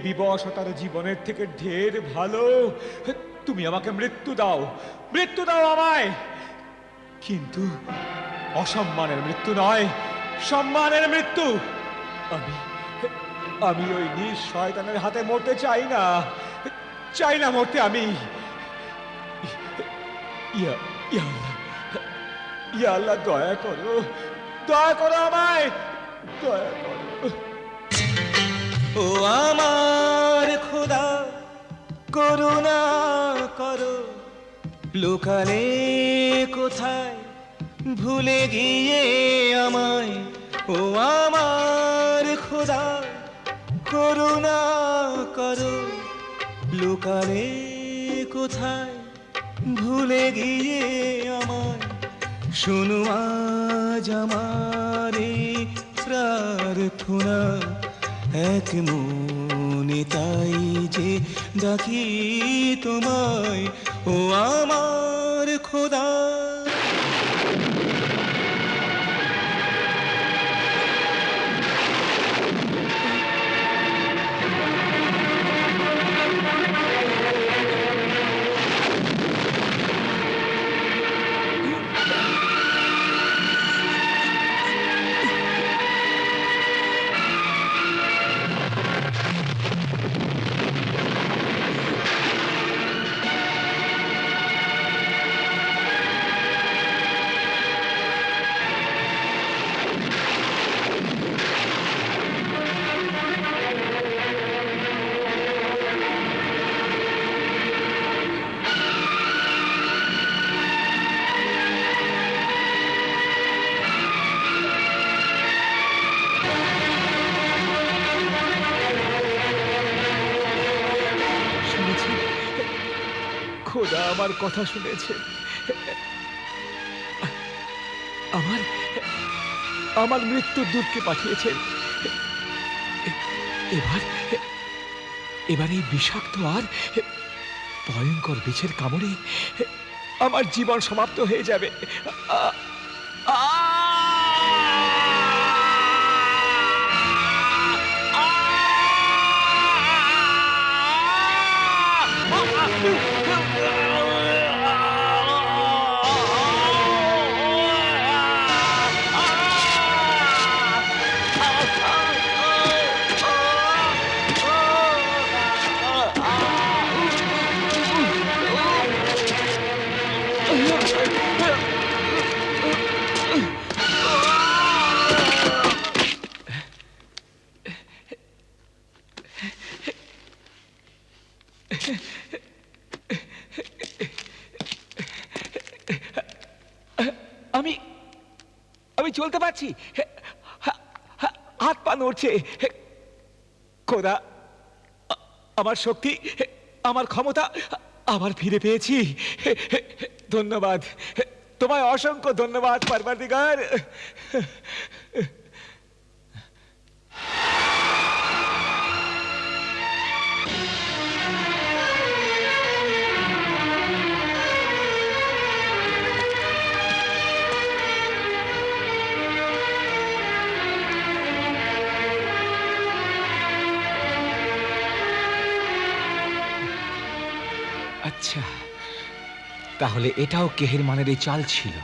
বিবশতার জীবনের থেকে ঢের ভালো তুমি আমাকে মৃত্যু দাও, মৃত্যু দাও আমায়, কিন্তু অসম্মানের মৃত্যু নয়, সম্মানের মৃত্যু। আমি আমি ওই নিজ শয়তানের হাতে মরতে চাই না, চাই না মরতে আমি। ইয়া ইয়া আল্লাহ, ইয়া আল্লাহ, দয়া করো, দয়া করো আমায়, দয়া করো। ও আমার খোদা, করুণা করো, লোকালে কোথায় ভুলে গিয়ে আমায়। ও আমার খোদা, করুণা করো, লোকালে কোথায় ভুলে গিয়ে আমায়। শোনো আজ আমার এই প্রার্থনা, এক মনে তাই যে ডাকি তোমায়। ও আমার খোদা। খোদা আমার কথা শুনেছে, আমার আমার মৃত্যুর দূতকে পাঠিয়েছেন। এবার এবার এই বিষাক্ত আর ভয়ঙ্কর বিছের কামড়ে আমার জীবন সমাপ্ত হয়ে যাবে। আমি আমি চলতে পারছি, হাত পা নড়ছে। খোদা, আমার শক্তি, আমার ক্ষমতা আবার ফিরে পেয়েছি। ধন্যবাদ, তোমায় অসংখ্য ধন্যবাদ পারওয়ারদিগার। আচ্ছা, তাহলে এটাও কেহেরমানের এই চাল ছিল।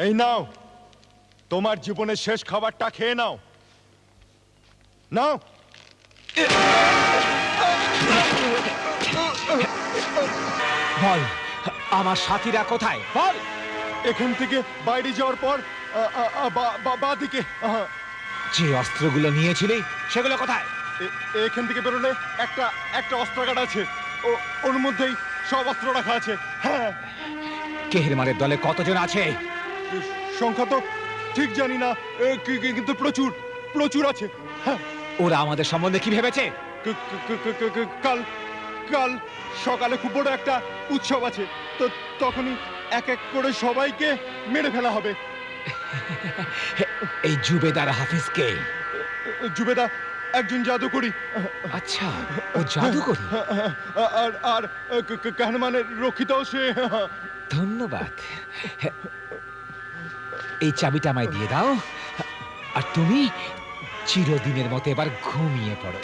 এই নাও, তোমার জীবনের শেষ খাবারটা খেয়ে নাও, নাও। বল, আমার সাথীরা কোথায়? বল। এখান থেকে বাইরে যাওয়ার পর বাদিকে। যে অস্ত্রগুলো নিয়েছিলি সেগুলো কোথায়? এখান থেকে বেরোলে একটা একটা অস্ত্রাগার আছে, ওর মধ্যেই সব অস্ত্র রাখা আছে। হ্যাঁ। কেহেরমানের দলে কতজন আছে? সংখ্যা তো ঠিক জানি না, কিন্তু প্রচুর প্রচুর আছে। হ্যাঁ। ওরা আমাদের সম্বন্ধে কি ভেবেছে? কাল কাল সকালে খুব বড় একটা উৎসব আছে, তো তখনই এক এক করে সবাইকে মেরে ফেলা হবে। এই জুবেদার হাফিজকে? জুবেদা একজন জাদুকরি। আচ্ছা, ও জাদুকরি। আর আর কাহনমানের রক্ষিতাও সে। ধন্যবাদ। এই চাবিটা আমায় দিয়ে দাও, আর তুমি চিরদিনের মতো এবার ঘুমিয়ে পড়ো।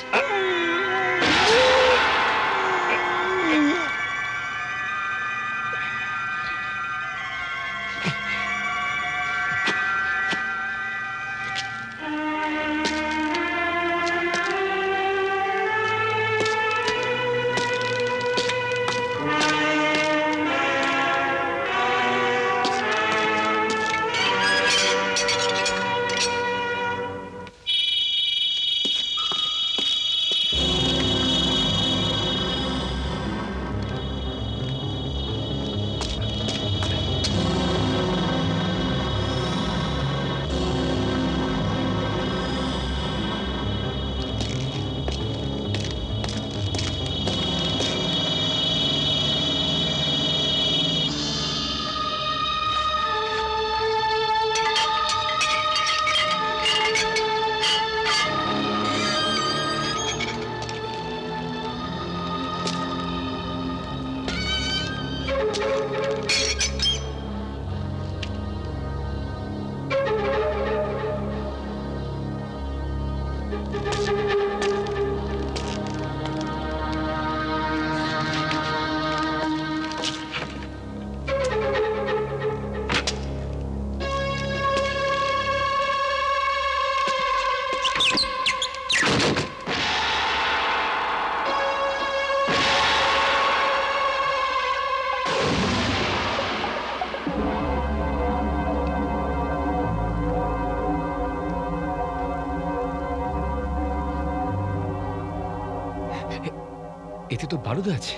এতে তো বারুদ আছে।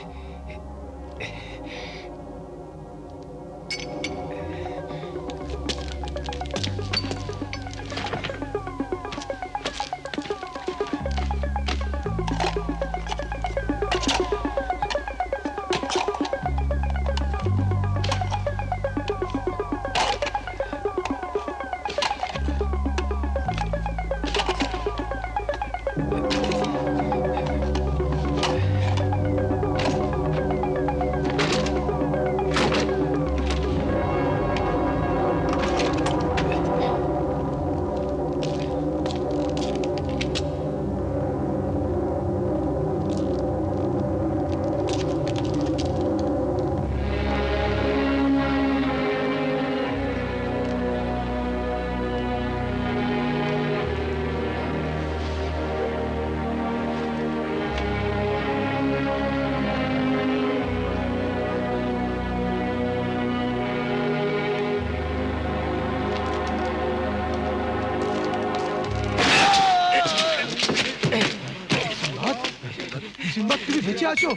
সিম্বাদ, তুমি বেঁচে আছো?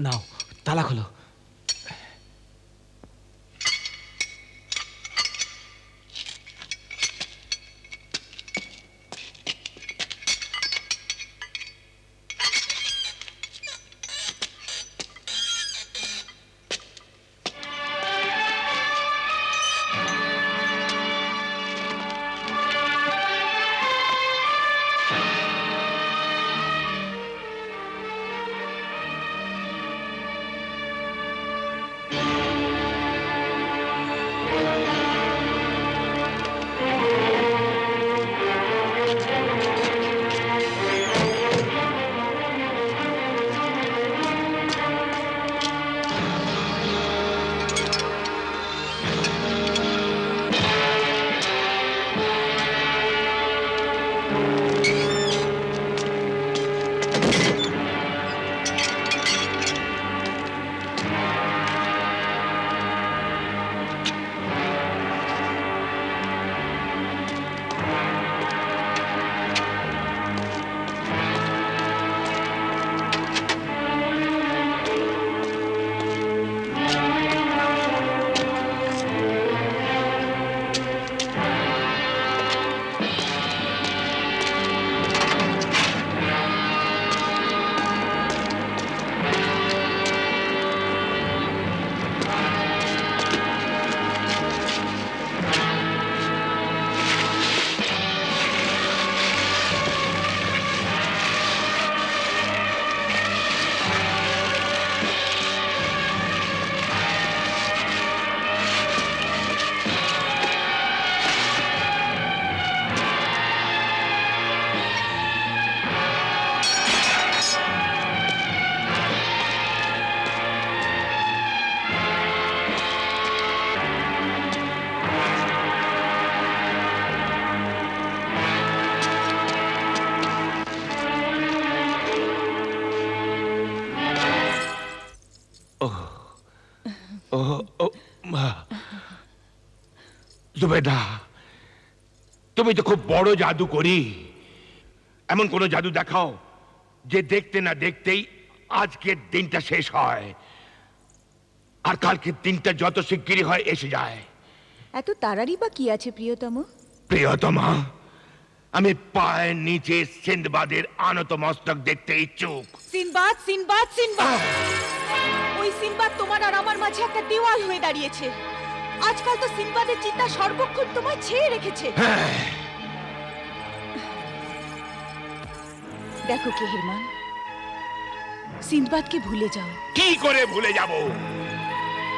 নাও, তালা খোলো। জুবেদা, তুমি তো খুব বড় জাদু করি। এমন কোন জাদু দেখাও যে দেখতে না দেখতেই আজকের দিনটা শেষ হয় আর কালকের দিনটা যত শিগগিরই হয় এসে যায়। এত তাড়াতাড়ি বা কি আছে প্রিয়তম? প্রিয়তমা, আমি পায়ের নিচে সিন্দবাদের আনত মস্তক দেখতে ইচ্ছুক। Sinbad, Sinbad, Sinbad! ওই সিনবাদ তোমার আর আমার মাঝে একটা দেওয়াল হয়ে দাঁড়িয়েছে। আজকাল তো সিনবাদের চিন্তা সর্বক্ষণ তোমায় ছেয়ে রেখেছে। দেখো কেহেরমান, সিনবাদকে ভুলে যাও। কি করে ভুলে যাব?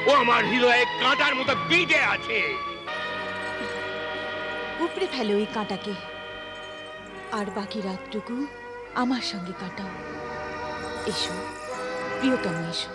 ও আমার হৃদয়ে কাঁটার মতো বিঁধে আছে। উপড়ে ফেলো ওই কাঁটাকে, আর বাকি রাতটুকু আমার সঙ্গে কাটাও। এসো প্রিয়তম, এসো।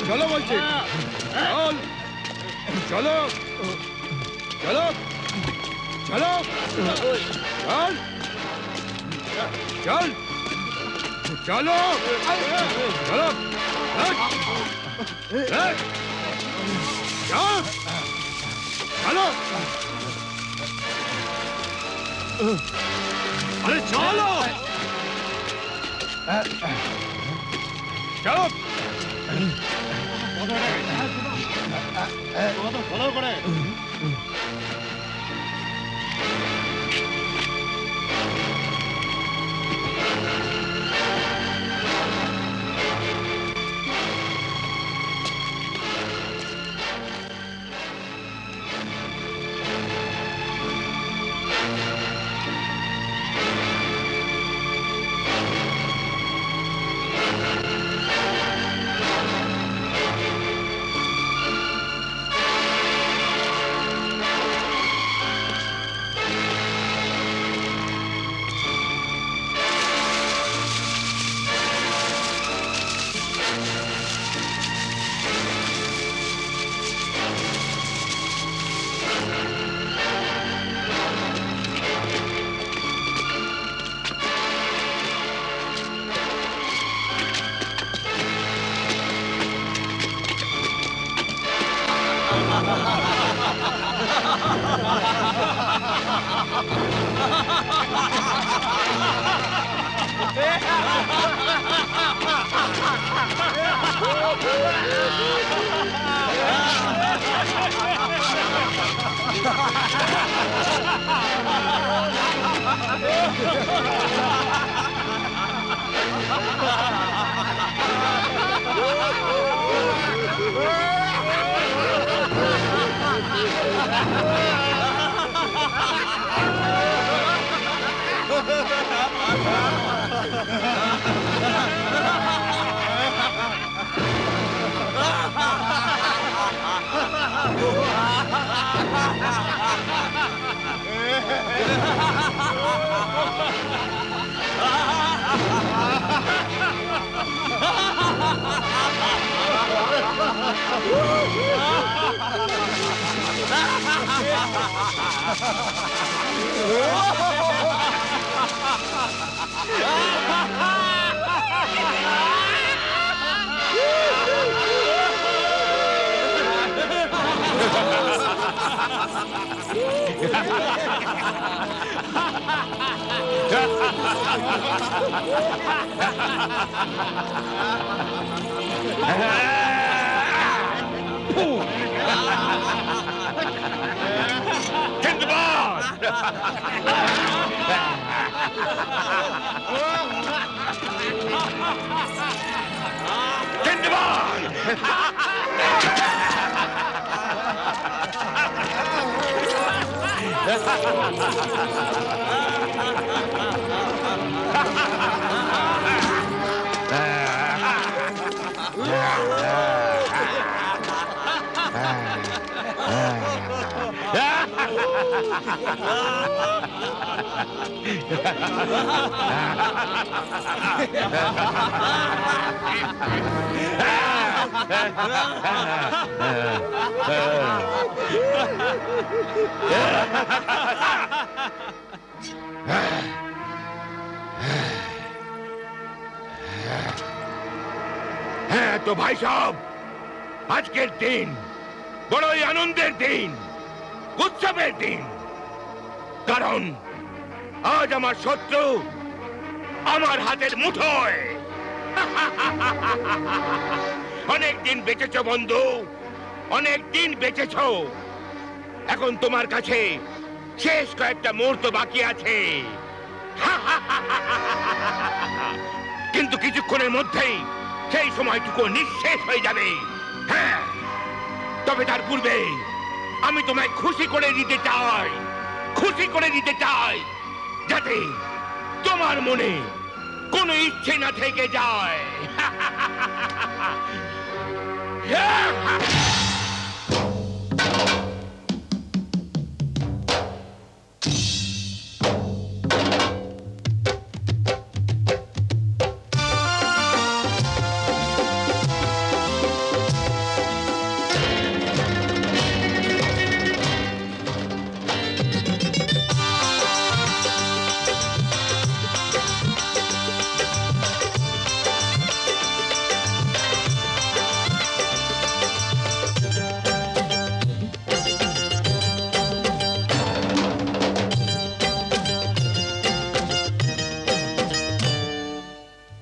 চলো বলছি, চলো চলো চলো চল চল চলো চলো চলো, আরে চলো চলো ফলো করে। জিন্দাবাদ! জিন্দাবাদ! হ্যাঁ তো ভাই সাহেব, আজকের দিন বড়ই আনন্দের দিন, উৎসবের দিন। কারণ আজ আমার শত্রু আমার হাতের মুঠোয়। অনেকদিন বেঁচেছ বন্ধু, অনেকদিন বেঁচেছ। এখন তোমার কাছে শেষ কয়েকটা মুহূর্ত বাকি আছে। কিন্তু কিছুক্ষণের মধ্যেই সেই সময়টুকু নিঃশেষ হয়ে যাবে। হ্যাঁ, তবে তার পূর্বে আমি তোমায় খুশি করে দিতে চাই, খুশি করে দিতে চাই, যাতে তোমার মনে কোনো ইচ্ছে না থেকে যায়।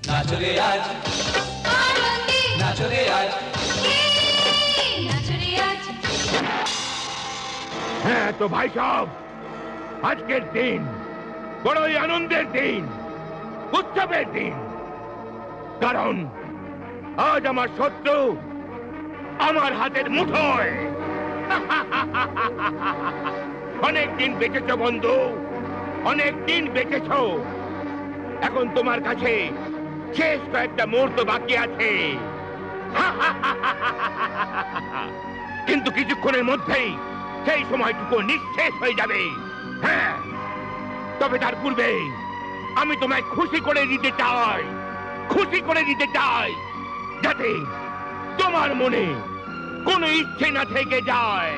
নাচরে আজ আনন্দে নাচরে আজ নাচরে আজ হ্যাঁ তো ভাই সাহেব, আজকের দিন বড়ই আনন্দের দিন, উৎসবের দিন। কারণ আজ আমার শত্রু আমার হাতের মুঠোয়। অনেকদিন বেঁচেছ বন্ধু, অনেকদিন বেঁচেছ। এখন তোমার কাছে শেষ কয়েকটা মুহূর্ত বাকি আছে। কিন্তু কিছুক্ষণের মধ্যেই সেই সময়টুকু নিঃশেষ হয়ে যাবে। হ্যাঁ, তবে তার পূর্বে আমি তোমায় খুশি করে দিতে চাই, খুশি করে দিতে চাই, যাতে তোমার মনে কোনো ইচ্ছে না থেকে যায়।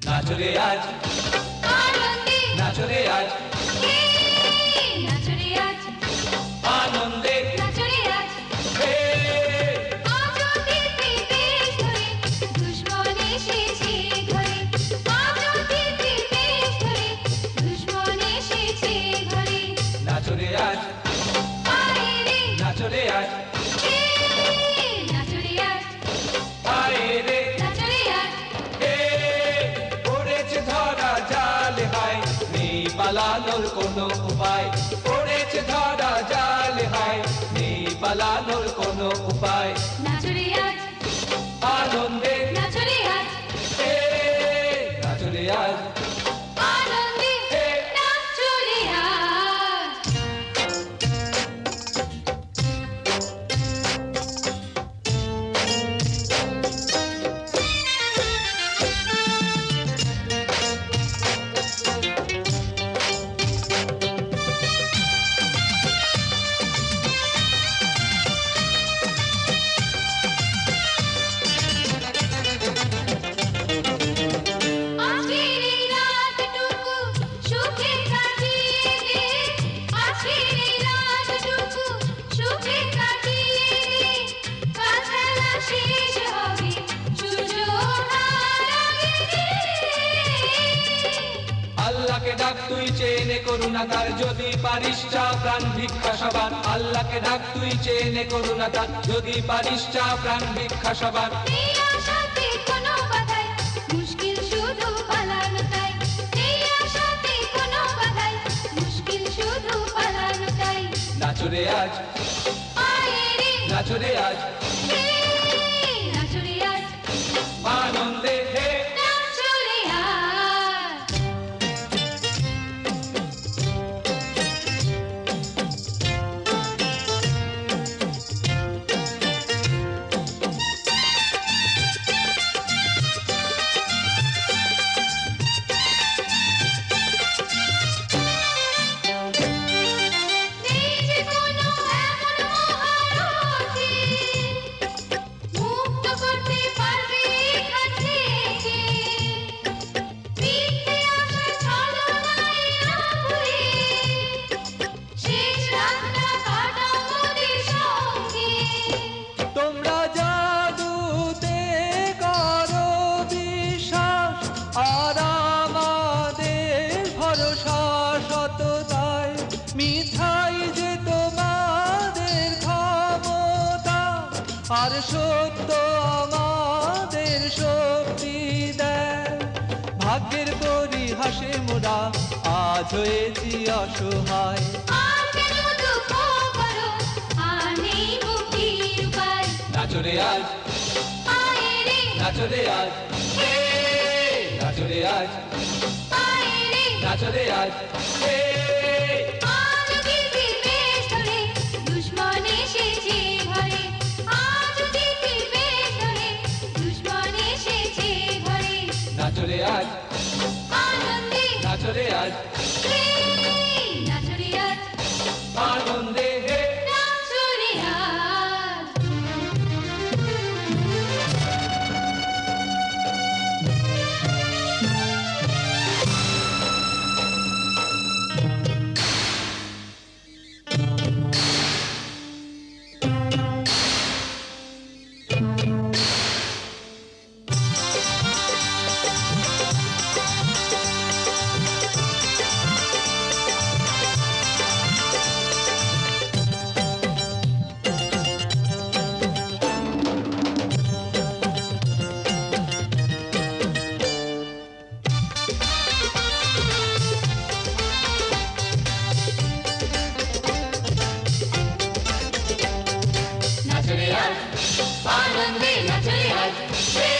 নাচরে আজ আনন্দে নাচরে আজ নাচরে আজ আনন্দে নাচরে আজ হে আজ অতিথি বেশ ধরে দুশ্মন এসেছে ঘরে আজ অতিথি বেশ ধরে দুশ্মন এসেছে ঘরে নাচরে আজ আয় রে নাচরে আজ নাচরে আজ আয় রে নাচরে আজ হে পড়েছে ধরা পালানোর কোনো উপায়, পড়েছে ধরা জাল হায়, নেই পালানোর কোনো উপায়। নাচরে আজ আনন্দে নাচরে আজ হে নাচরে আজ, আনন্দে নাচরে আজ আজকের এই রাতটুকু সুখে কাটিয়ে দে, আজকের এই রাতটুকু সুখে কাটিয়ে দে, কাল খেলা শেষ হবে সূর্য ওঠার আগে দে। আল্লাহকে ডাক তুই চেনে করুণা তার, যদি পারিস চা প্রাণ ভিক্ষা সবার। আল্লাহকে ডাক তুই চেনে করুণা তার, যদি পারিস চা প্রাণ ভিক্ষা সবার। এই আশাতে কোনো বাধাই মুশকিল শুধু পালানো তাই, এই আশাতে কোনো বাধাই মুশকিল শুধু পালানো তাই। নাচরে আজ, আয় রে নাচরে আজ, হে নাচরে আজ আনন্দে হে নাচরে আজ নেই যে কোনো এমন মহারথী, মুক্ত করতে পারবে এখান থেকে। মিথ্যে আশা ছলনায় না ভুলে, শেষ রাতটা কাটাও মোদের সঙ্গে। তোমরা জাদুতে করো বিশ্বাস, আর আমাদের ভরসা সততায়। মিথাই যে তোমাদের ক্ষমতা, আর সত্য আমাদের শক্তি দেয়। ভাগ্যের পরিহাসে মোরা আজ হয়েছি অসহায়। আর কেন দুঃখ করো, আর নেই মুক্তির উপায়। নাচরে আজ, আয় রে নাচরে আজ, হে নাচরে আজ, আয় রে নাচরে আজ, হে আজ তিথির বেশ ধরে দুশ্মন এসেছে ঘরে, আজ তিথির বেশ ধরে দুশ্মন এসেছে ঘরে। নাচরে আজ, আনন্দে নাচরে আজ, হে নাচরে আজ আনন্দে হে নাচরে আজ নাচরে আজ, আনন্দে নাচরে আজ, হে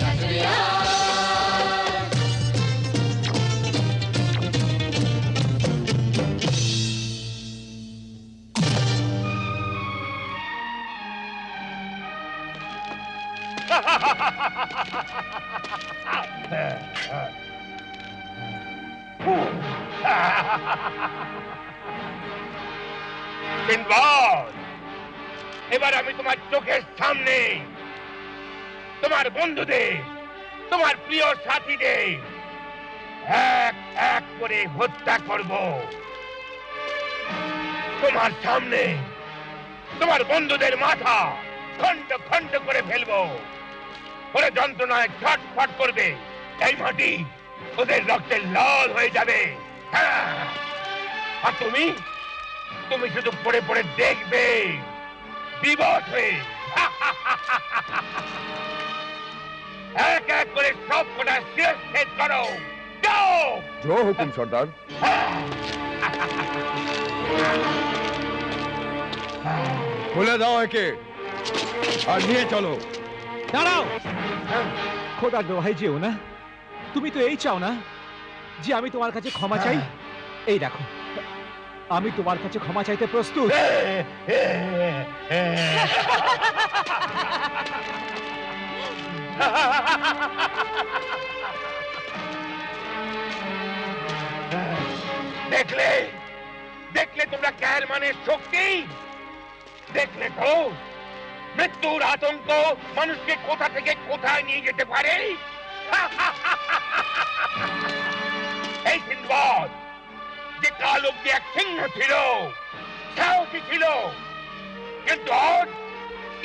নাচরে আজ সিনবাদ, এবার আমি তোমার চোখের সামনে তোমার বন্ধুদের, তোমার প্রিয় সাথীদের এক এক করে হত্যা করব। তোমার সামনে তোমার বন্ধুদের মাথা খন্ড খন্ড করে ফেলবো। ওরা যন্ত্রণায় ছটফট করবে, এই মাটি ওদের রক্তে লাল হয়ে যাবে। হ্যাঁ, আর তুমি তুমি শুধু পড়ে পড়ে দেখবে বিবশ হয়ে। এক এক করে সব কটা শেষ করো। যাও। জো হুকুম সর্দার। খুলে দাও একে আর নিয়ে চলো। দাঁড়াও, খোদার দোহাই যেও না। তুমি তো এই চাও না যে আমি তোমার কাছে ক্ষমা চাই? এই দেখো, আমি তোমার কাছে ক্ষমা চাইতে প্রস্তুত। দেখলে দেখলে তোমরা ক্যাল মানে শক্তি দেখলে তো মৃত্যুর আতঙ্ক মানুষকে কোথা থেকে কোথায় নিয়ে যেতে পারে। এই সিন্দবাদ যে কাল অব্দি এক সিংহ ছিল, সাহসী ছিল, কিন্তু আজ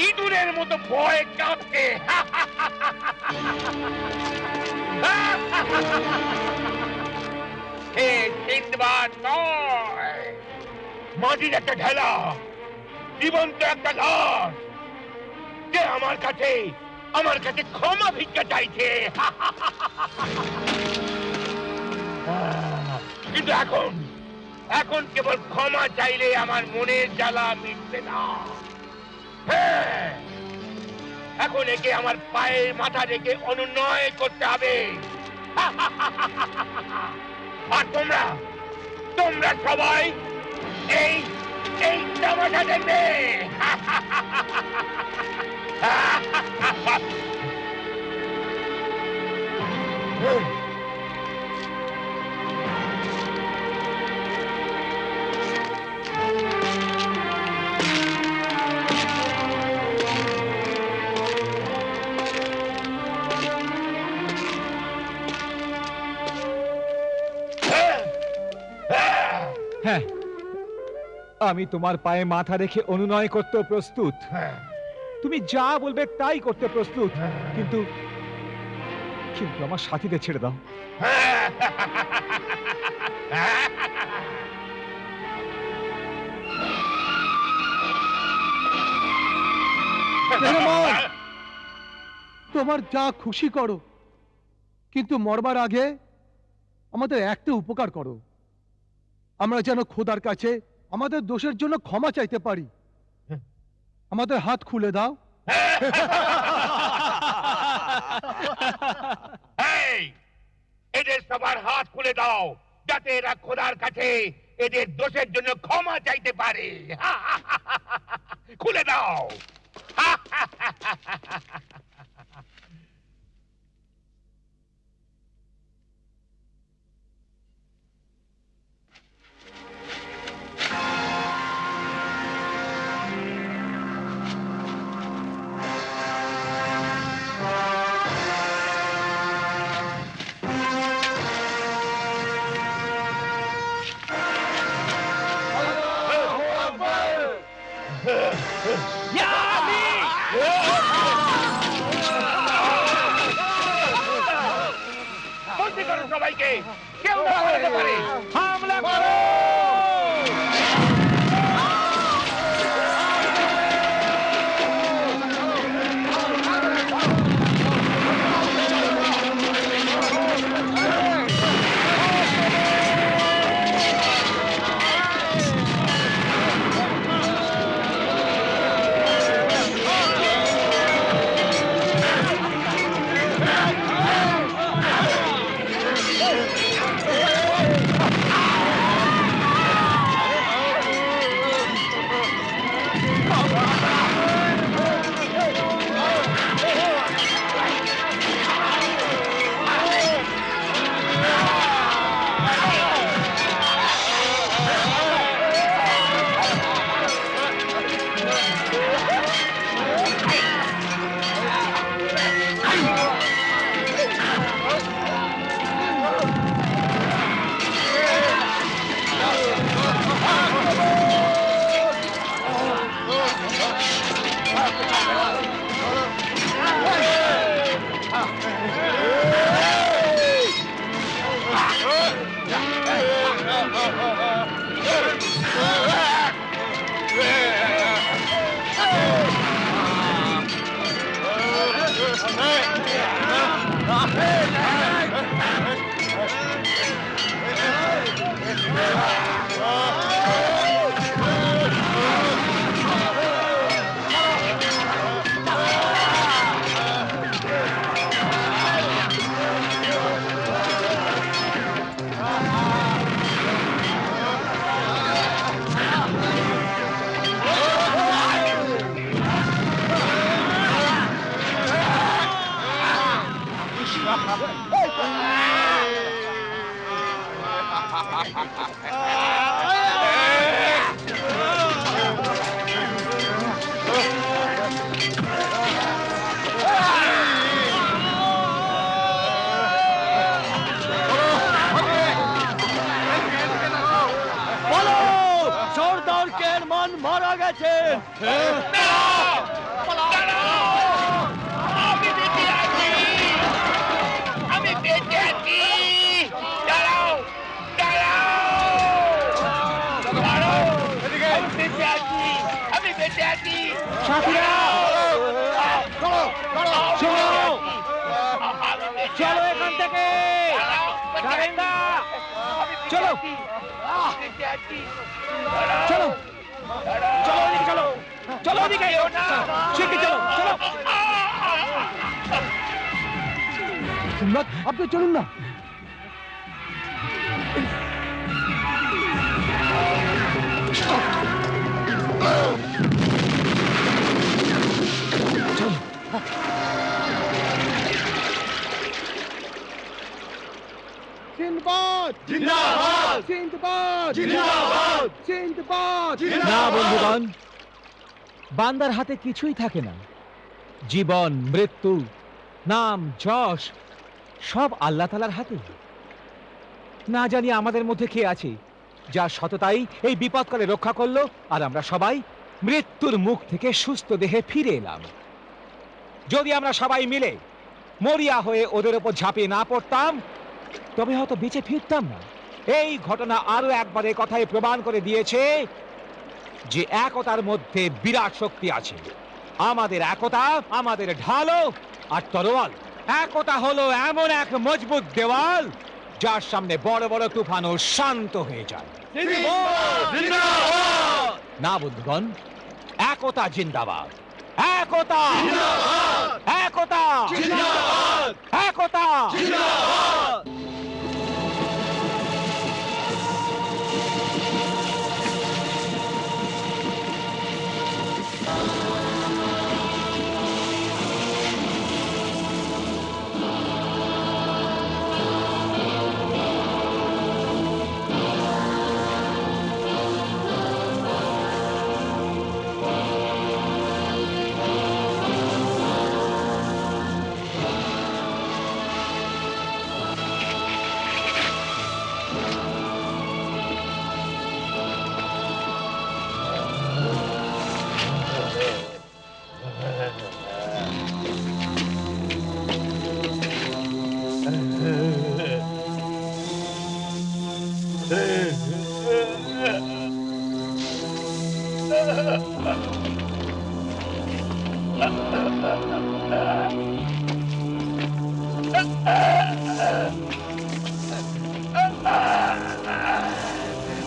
ইঁদুরের মতো ভয়ে কাঁপছে। সে সিন্দবাদ নয়, মাটির একটা ঢেলা, জীবন্ত একটা লাশ, যে আমার কাছে ক্ষমা ভিক্ষা চাইছে। কিন্তু এখন কেবল ক্ষমা চাইলে আমার মনের জ্বালা মিটবে না। হ্যাঁ, এখন একে আমার পায়ের মাথা রেখে অনুনয় করতে হবে। আর তোমরা সবাই এই তামাশা দেখবে। হ্যাঁ, আমি তোমার পায়ে মাথা রেখে অনুনয় করতে প্রস্তুত। তুমি যা বলবে তাই করতে প্রস্তুত, কিন্তু আমার সাথীদের ছেড়ে দাও। তোমার যা খুশি করো, কিন্তু মরবার আগে আমাদের একটা উপকার করো। আমরা যেন খোদার কাছে আমাদের দোষের জন্য ক্ষমা চাইতে পারি। আমাদের হাত খুলে দাও। এদের সবার হাত খুলে দাও, যাতে এরা খোদার কাছে এদের দোষের জন্য ক্ষমা চাইতে পারে। খুলে দাও। বন্দি করো সবাইকে, কেউ না করতে পারে। হামলা করো! বলো সর্দার কেরমান মারা গেছে। আমি বেঁচে আছি। দাঁড়াও, দাঁড়াও, আমি বেঁচে আছি, আমি বেঁচে আছি। সাথীরা চলো চলো এখান থেকে। নারেঙ্গা, চলো চলো চলো ওদিকে, চলো চলো ওদিকে, শিগগির চলো চলো। সিম্বাদ আপনি চলুন না। সিন্দাবাদ জিন্দাবাদ, সিন্দাবাদ জিন্দাবাদ, সিন্দাবাদ। না বন্ধুগণ, বান্দার হাতে কিছুই থাকে না। জীবন, মৃত্যু, নাম, যশ সব আল্লাহ তাআলার হাতে। না জানি আমাদের মধ্যে কে আছে যার সততাই এই বিপদকালে রক্ষা করলো, আর আমরা সবাই মৃত্যুর মুখ থেকে সুস্থ দেহে ফিরে এলাম। যদি আমরা সবাই মিলে মরিয়া হয়ে ওদের উপর ঝাঁপিয়ে না পড়তাম, তবে হয়তো বেঁচে ফিরতাম না। এই ঘটনা আরো একবার এই কথাই প্রমাণ করে দিয়েছে যে একতার মধ্যে বিরাট শক্তি আছে। আমাদের একতা আমাদের ঢালো আর তরোয়াল। একতা হলো এমন এক মজবুত দেওয়াল যার সামনে বড় বড় তুফানও শান্ত হয়ে যায়। না বন্ধুগণ, একতা জিন্দাবাদ, একতা একতা একতা।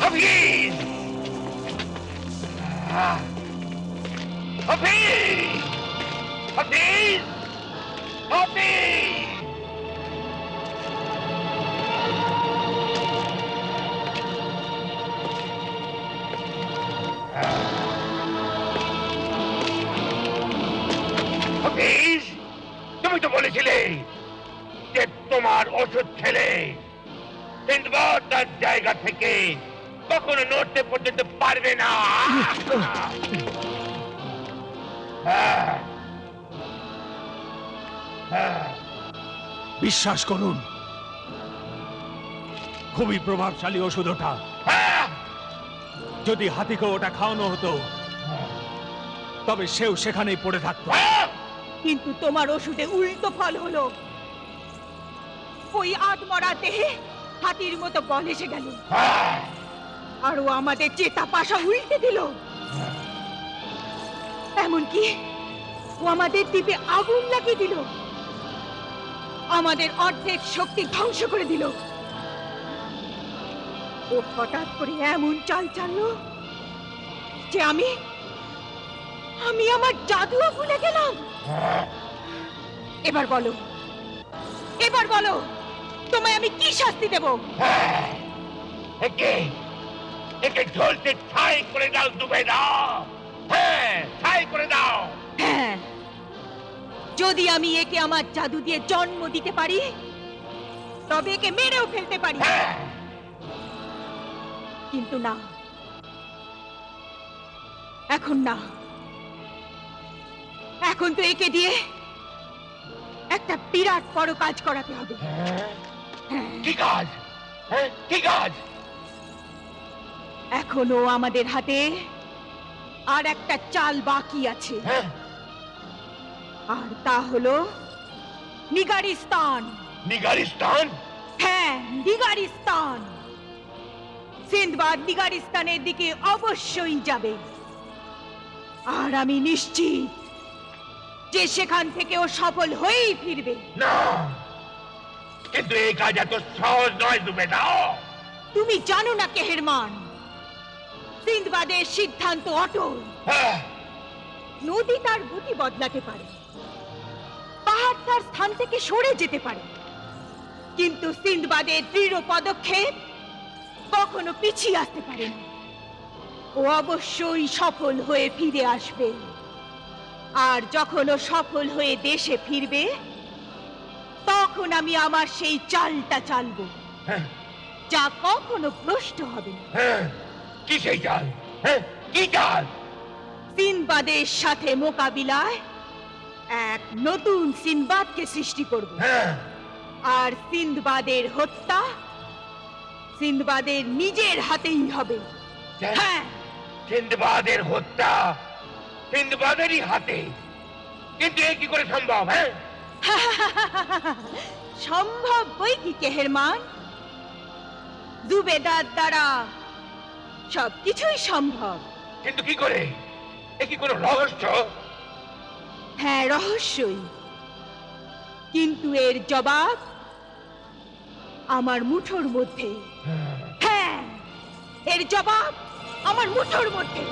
হাফিজ! হাফিজ! হাফিজ! হাফিজ! হাফিজ, তুমি তো বলেছিলে যে তোমার ওষুধ ছেলে সিন্দবাদ তার জায়গা থেকে কখনো নড়তে পর্যন্ত পারবে না। বিশ্বাস করুন, খুবই প্রভাবশালী ওষুধ ওটা। যদি হাতিকে ওটা খাওয়ানো হতো তবে সেও সেখানেই পড়ে থাকতো। কিন্তু তোমার ওষুধে উল্টো ফল হলো। ওই আত্মরা দেহে হাতির মতো বল এসে গেল, আর ও আমাদের চেতা পাশা উল্টে দিল। এমনকি ও আমাদের দ্বীপে আগুন লাগিয়ে দিল, আমাদের অর্ধেক শক্তি ধ্বংস করে দিল। ও হঠাৎ করে এমন চাল চাললো যে আমি আমার জাদুও ভুলে গেলাম। এবার বলো, এবার বলো, তোমায় আমি কি শাস্তি দেব? একে একে ঝলতে ছাই করে দাও, ডুবে দাও। হ্যাঁ, ছাই করে দাও। হ্যাঁ, যদি আমি একে আমার জাদু দিয়ে জন্ম দিতে পারি তবে একে মেরেও ফেলতে পারি। কিন্তু না, এখন না। এখন তো একে দিয়ে একটা বিরাট বড় কাজ করাতে হবে। কি কাজ? হ্যাঁ, কি কাজ? এখনো আমাদের হাতে আর একটা চাল বাকি আছে, হ্যাঁ, আর তা হলো নিগারিস্তান। নিগারিস্তান? হ্যাঁ, নিগারিস্তান। সিন্দবাদ নিগারিস্তানের দিকে অবশ্যই যাবে, আর আমি নিশ্চিত যে সেখান থেকে ও সফল হয়েই ফিরবে। না, কিন্তু এই কাজ এত সহজ নয় জুবেদা। তুমি জানো না কেহেরমান, সিন্দবাদের সিদ্ধান্ত অটল। হ্যাঁ, নদী তার গতি বদলাতে পারে, পাহাড় তার স্থান থেকে সরে যেতে পারে, কিন্তু সিন্দবাদের দৃঢ় পদক্ষেপ কখনো পিছিয়ে আসতে পারে না। ও অবশ্যই সফল হয়ে ফিরে আসবে, আর যখন ও সফল হয়ে দেশে ফিরবে তখন আমি আমার সেই চালটা চালবো হ্যাঁ, যা কখনো ভ্রষ্ট হবে না। হ্যাঁ, কি সেই চাল? হ্যাঁ, কি চাল? সিনবাদের সাথে মোকাবিলায় এক নতুন সিনবাদকে সৃষ্টি করব, হ্যাঁ, আর সিন্দবাদের হত্যা সিন্দবাদের নিজের হাতেই হবে। হ্যাঁ, সিন্দবাদের হত্যা সিন্দবাদেরই হাতে? কিন্তু এ কি করে সম্ভব? হ্যাঁ, সম্ভব বই কি কেহেরমান, জুবেদার দ্বারা সবকিছুই সম্ভব। কিন্তু কি করে? এ কি কোনো রহস্য? হ্যাঁ, রহস্যই, কিন্তু এর জবাব আমার মুঠোর মধ্যে। হ্যাঁ, এর জবাব আমার মুঠোর মধ্যে।